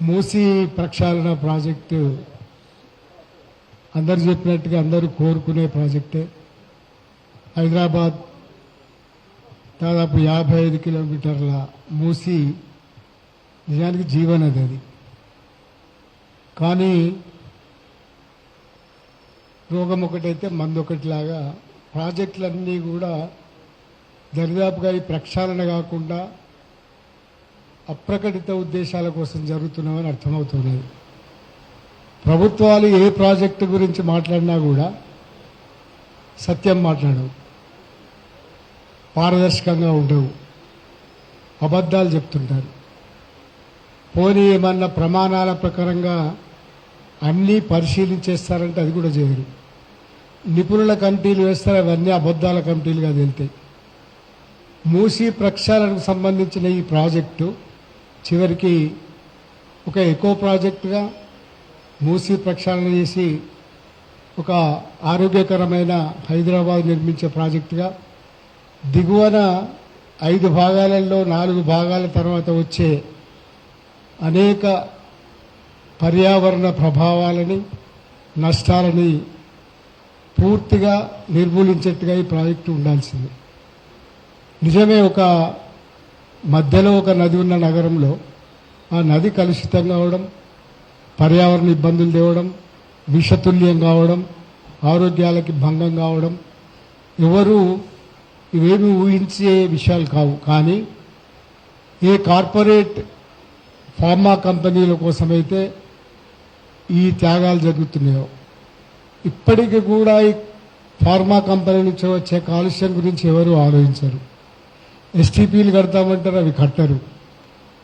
మూసీ ప్రక్షాళన ప్రాజెక్టు అందరు చెప్పినట్టుగా అందరూ కోరుకునే ప్రాజెక్టే. హైదరాబాద్ దాదాపు 55 కిలోమీటర్ల మూసీ నిజానికి జీవనది అది. కానీ రోగం ఒకటైతే మందు ఒకటిలాగా ప్రాజెక్టులన్నీ కూడా దరిదాపుగా ఈ ప్రక్షాళన కాకుండా అప్రకటిత ఉద్దేశాల కోసం జరుగుతున్నామని అర్థమవుతున్నది. ప్రభుత్వాలు ఏ ప్రాజెక్టు గురించి మాట్లాడినా కూడా సత్యం మాట్లాడవు, పారదర్శకంగా ఉండవు, అబద్ధాలు చెప్తుంటారు. పోనీ ఏమన్నా ప్రమాణాల ప్రకారంగా అన్నీ పరిశీలించేస్తారంటే అది కూడా చేయరు. నిపుణుల కమిటీలు వేస్తారు, అవన్నీ అబద్ధాల కమిటీలుగా వెళ్తాయి. మూసీ ప్రక్షాళనకు సంబంధించిన ఈ ప్రాజెక్టు చివరికి ఒక ఎకో ప్రాజెక్టుగా మూసీ ప్రక్షాళన చేసి ఒక ఆరోగ్యకరమైన హైదరాబాద్ నిర్మించే ప్రాజెక్టుగా, దిగువన 5 భాగాలలో 4 భాగాల తర్వాత వచ్చే అనేక పర్యావరణ ప్రభావాలని, నష్టాలని పూర్తిగా నిర్మూలించేట్టుగా ఈ ప్రాజెక్టు ఉండాల్సింది. నిజమే, ఒక మధ్యలో ఒక నది ఉన్న నగరంలో ఆ నది కలుషితం కావడం, పర్యావరణ ఇబ్బందులు తేవడం, విషతుల్యం కావడం, ఆరోగ్యాలకి భంగం కావడం ఎవరు ఇవేమి ఊహించే విషయాలు కావు. కానీ ఏ కార్పొరేట్ ఫార్మా కంపెనీల కోసమైతే ఈ త్యాగాలు జరుగుతున్నాయో, ఇప్పటికీ కూడా ఈ ఫార్మా కంపెనీ నుంచి వచ్చే కాలుష్యం గురించి ఎవరు ఆలోచించరు. ఎస్టీపీలు కడతామంటారు, అవి కట్టరు.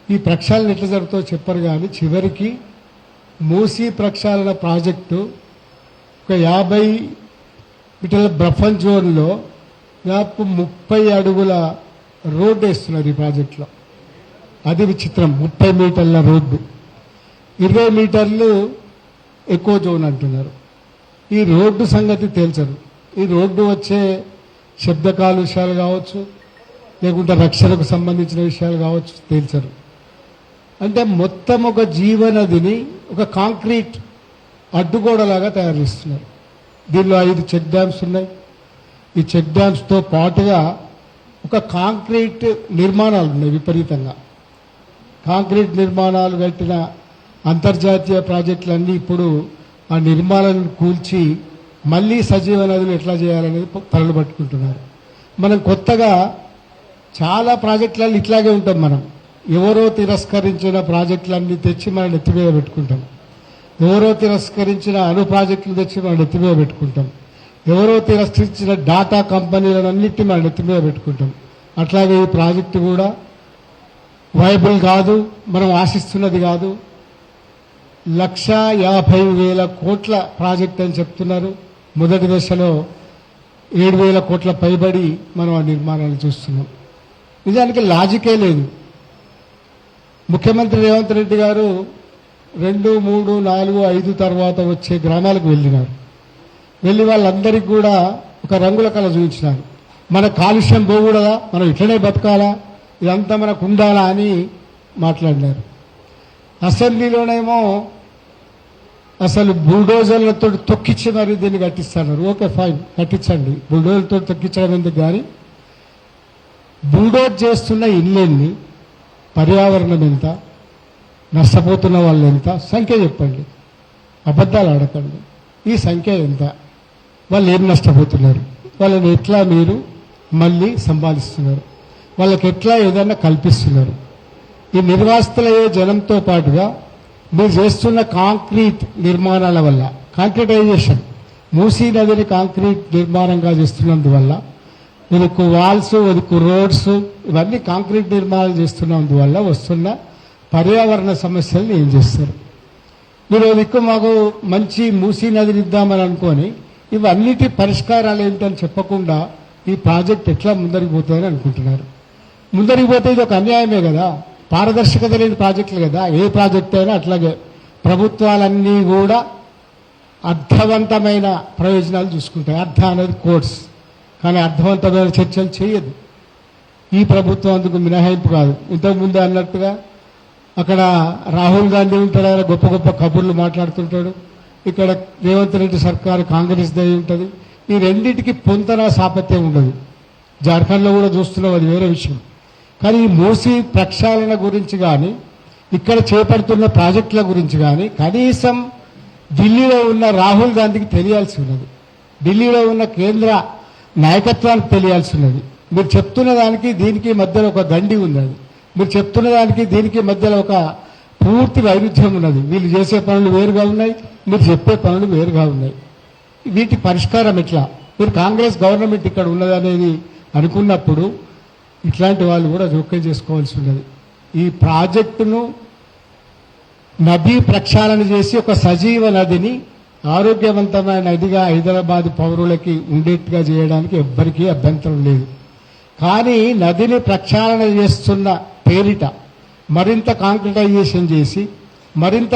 ఈ ప్రక్షాళన ఎట్లా జరుగుతుందో చెప్పరు. కానీ చివరికి మూసీ ప్రక్షాళన ప్రాజెక్టు ఒక 50 మీటర్ల బఫర్ జోన్లో దాదాపు 30 అడుగుల రోడ్డు వేస్తున్నారు ఈ ప్రాజెక్టులో. అది విచిత్రం. 30 మీటర్ల రోడ్డు, 20 మీటర్లు ఎక్కువ జోన్ అంటున్నారు. ఈ రోడ్డు సంగతి తేల్చరు. ఈ రోడ్డు వచ్చే శబ్ద కాలుష్యాలు కావచ్చు, లేకుంటే రక్షణకు సంబంధించిన విషయాలు కావచ్చు, తేల్చరు. అంటే మొత్తం ఒక జీవనదిని ఒక కాంక్రీట్ అడ్డుగోడలాగా తయారు చేస్తున్నారు. దీనిలో 5 చెక్ డ్యామ్స్ ఉన్నాయి. ఈ చెక్ డ్యామ్స్తో పాటుగా ఒక కాంక్రీట్ నిర్మాణాలు ఉన్నాయి. విపరీతంగా కాంక్రీట్ నిర్మాణాలు కట్టిన అంతర్జాతీయ ప్రాజెక్టులన్నీ ఇప్పుడు ఆ నిర్మాణాలను కూల్చి మళ్లీ సజీవ నదులు ఎట్లా చేయాలనేది పనులు పట్టుకుంటున్నారు. మనం కొత్తగా చాలా ప్రాజెక్టులలో ఇట్లాగే ఉంటాం. మనం ఎవరో తిరస్కరించిన ప్రాజెక్టులన్నీ తెచ్చి మనం ఎత్తిమీద పెట్టుకుంటాం. ఎవరో తిరస్కరించిన అణు ప్రాజెక్టులు తెచ్చి మనం ఎత్తిమీద పెట్టుకుంటాం. ఎవరో తిరస్కరించిన డాటా కంపెనీలన్నింటినీ మనం ఎత్తిమీద పెట్టుకుంటాం. అట్లాగే ఈ ప్రాజెక్టు కూడా వైబుల్ కాదు, మనం ఆశిస్తున్నది కాదు. 1,50,000 కోట్ల ప్రాజెక్ట్ అని చెప్తున్నారు. మొదటి దశలో 7,000 కోట్ల పైబడి మనం ఆ నిర్మాణాలు చూస్తున్నాం. నిజానికి లాజికే లేదు. ముఖ్యమంత్రి రేవంత్ రెడ్డి గారు 2, 3, 4, 5 తర్వాత వచ్చే గ్రామాలకు వెళ్ళినారు. వెళ్ళి వాళ్ళందరికీ కూడా ఒక రంగుల కళ చూపించినారు. మన కాలుష్యం పోకూడదా, మనం ఇట్లనే బతకాలా, ఇదంతా మనకు ఉండాలా అని మాట్లాడినారు. అసెంబ్లీలోనేమో అసలు బుల్డోజర్లతో తొక్కించి మరి దీన్ని కట్టిస్తున్నారు. Okay, fine, కట్టించండి. బుల్డోజర్లతో తొక్కించడం ఎందుకు? కానీ బుల్డోజ్ చేస్తున్న ఇళ్ళెన్ని, పర్యావరణం ఎంత, నష్టపోతున్న వాళ్ళు ఎంత, సంఖ్య చెప్పండి. అబద్ధాలు ఆడకండి. ఈ సంఖ్య ఎంత, వాళ్ళు ఏం నష్టపోతున్నారు, వాళ్ళని ఎట్లా మీరు మళ్ళీ సంపాదిస్తున్నారు, వాళ్ళకి ఎట్లా ఏదైనా కల్పిస్తున్నారు. ఈ నిర్వాసితులయ్యే జనంతో పాటుగా మీరు చేస్తున్న కాంక్రీట్ నిర్మాణాల వల్ల, కాంక్రీటైజేషన్, మూసీ నదిని కాంక్రీట్ నిర్మాణంగా చేస్తున్నందువల్ల, మనకు వాల్స్, మనకు రోడ్స్, ఇవన్నీ కాంక్రీట్ నిర్మాణాలు చేస్తున్నందువల్ల వస్తున్న పర్యావరణ సమస్యలను ఏం చేస్తారు? మీరు దిక్కు మాకు మంచి మూసీ నదిని ఇద్దామని అనుకొని ఇవన్నిటి పరిష్కారాలు ఏంటని చెప్పకుండా ఈ ప్రాజెక్ట్ ఎట్లా ముందరికి పోతుందని అనుకుంటున్నారు. ముందరికి పోతే ఇది ఒక అన్యాయమే కదా, పారదర్శకత లేని ప్రాజెక్టులు కదా. ఏ ప్రాజెక్ట్ అయినా అట్లాగే ప్రభుత్వాలన్నీ కూడా అర్థవంతమైన ప్రయోజనాలు చూసుకుంటాయి. అర్థ అనేది కోర్స్, కానీ అర్థవంతమైన చర్చలు చేయదు. ఈ ప్రభుత్వం అందుకు మినహాయింపు కాదు. ఇంతకుముందు అన్నట్టుగా అక్కడ రాహుల్ గాంధీ ఉంటాడు, ఆయన గొప్ప గొప్ప కబుర్లు మాట్లాడుతుంటాడు. ఇక్కడ రేవంత్ రెడ్డి సర్కారు కాంగ్రెస్ దయ ఉంటుంది. ఈ రెండింటికి పొంతన సాపత్యం ఉండదు. జార్ఖండ్లో కూడా చూస్తున్నాం, అది వేరే విషయం. కానీ ఈ మూసీ ప్రక్షాళన గురించి కానీ, ఇక్కడ చేపడుతున్న ప్రాజెక్టుల గురించి కానీ కనీసం ఢిల్లీలో ఉన్న రాహుల్ గాంధీకి తెలియాల్సి ఉన్నది, ఢిల్లీలో ఉన్న కేంద్ర నాయకత్వానికి తెలియాల్సి ఉన్నది. మీరు చెప్తున్న దానికి దీనికి మధ్యలో ఒక గండి ఉన్నది, మీరు చెప్తున్న దానికి దీనికి మధ్యలో ఒక పూర్తి వైరుధ్యం ఉన్నది. వీళ్ళు చేసే పనులు వేరుగా ఉన్నాయి, మీరు చెప్పే పనులు వేరుగా ఉన్నాయి. వీటి పరిష్కారం ఎట్లా? మీరు కాంగ్రెస్ గవర్నమెంట్ ఇక్కడ ఉన్నదనేది అనుకున్నప్పుడు ఇట్లాంటి వాళ్ళు కూడా జోక్యం చేసుకోవాల్సి ఉన్నది. ఈ ప్రాజెక్టును నదీ ప్రక్షాళన చేసి ఒక సజీవ నదిని ఆరోగ్యవంతమైన నదిగా హైదరాబాద్ పౌరులకి ఉండేట్టుగా చేయడానికి ఎవ్వరికీ అభ్యంతరం లేదు. కానీ నదిని ప్రక్షాళన చేస్తున్న పేరిట మరింత కాంక్రిటైజేషన్ చేసి మరింత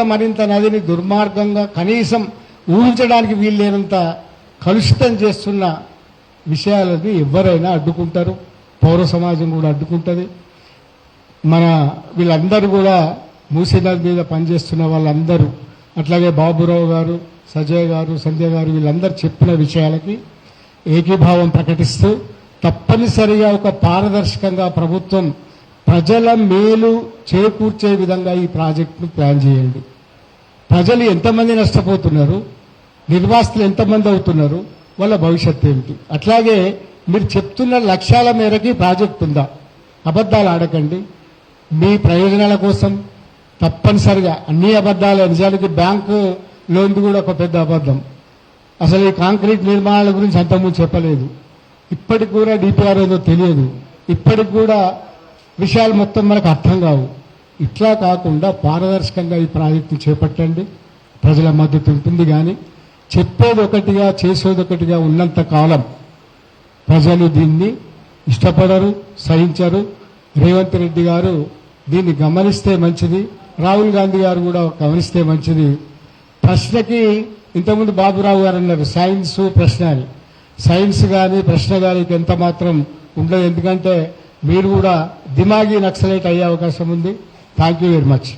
నదిని దుర్మార్గంగా కనీసం ఊహించడానికి వీల్లేనంత కలుషితం చేస్తున్న విషయాలని ఎవరైనా అడ్డుకుంటారు, పౌర సమాజం కూడా అడ్డుకుంటుంది. మన వీళ్ళందరూ కూడా మూసీ నది మీద పనిచేస్తున్న వాళ్ళందరూ, అట్లాగే బాబురావు గారు, సజయ్ గారు, సంధ్య గారు, వీళ్ళందరూ చెప్పిన విషయాలకి ఏకీభావం ప్రకటిస్తూ తప్పనిసరిగా ఒక పారదర్శకంగా ప్రభుత్వం ప్రజల మేలు చేకూర్చే విధంగా ఈ ప్రాజెక్టును ప్లాన్ చేయండి. ప్రజలు ఎంతమంది నష్టపోతున్నారు, నిర్వాసితులు ఎంతమంది అవుతున్నారు, వాళ్ళ భవిష్యత్తు ఏమిటి? అట్లాగే మీరు చెప్తున్న లక్ష్యాల మేరకి ప్రాజెక్ట్ ఉందా? అబద్దాలు ఆడకండి. మీ ప్రయోజనాల కోసం తప్పనిసరిగా అన్ని అబద్దాలే. నిజానికి బ్యాంకు లోన్ది కూడా ఒక పెద్ద అబద్ధం. అసలు ఈ కాంక్రీట్ నిర్మాణాల గురించి అంతకుముందు చెప్పలేదు. ఇప్పటికి కూడా డిపిఆర్ ఏదో తెలియదు. ఇప్పటికి కూడా విషయాలు మొత్తం మనకు అర్థం కావు. ఇట్లా కాకుండా పారదర్శకంగా ఈ ప్రాజెక్టును చేపట్టండి. ప్రజల మద్దతు ఉంటుంది. కానీ చెప్పేది ఒకటిగా చేసేది ఒకటిగా ఉన్నంత కాలం ప్రజలు దీన్ని ఇష్టపడరు, సహించరు. రేవంత్ రెడ్డి గారు దీన్ని గమనిస్తే మంచిది, రాహుల్ గాంధీ గారు కూడా గమనిస్తే మంచిది. ప్రశ్నకి ఇంతకుముందు బాబురావు గారు అన్నారు సైన్స్ ప్రశ్న అని. సైన్స్ కానీ ప్రశ్న కానీ ఎంత మాత్రం ఉండదు. ఎందుకంటే మీరు కూడా దిమాగీ నక్సలైట్ అయ్యే అవకాశం ఉంది. Thank you very much.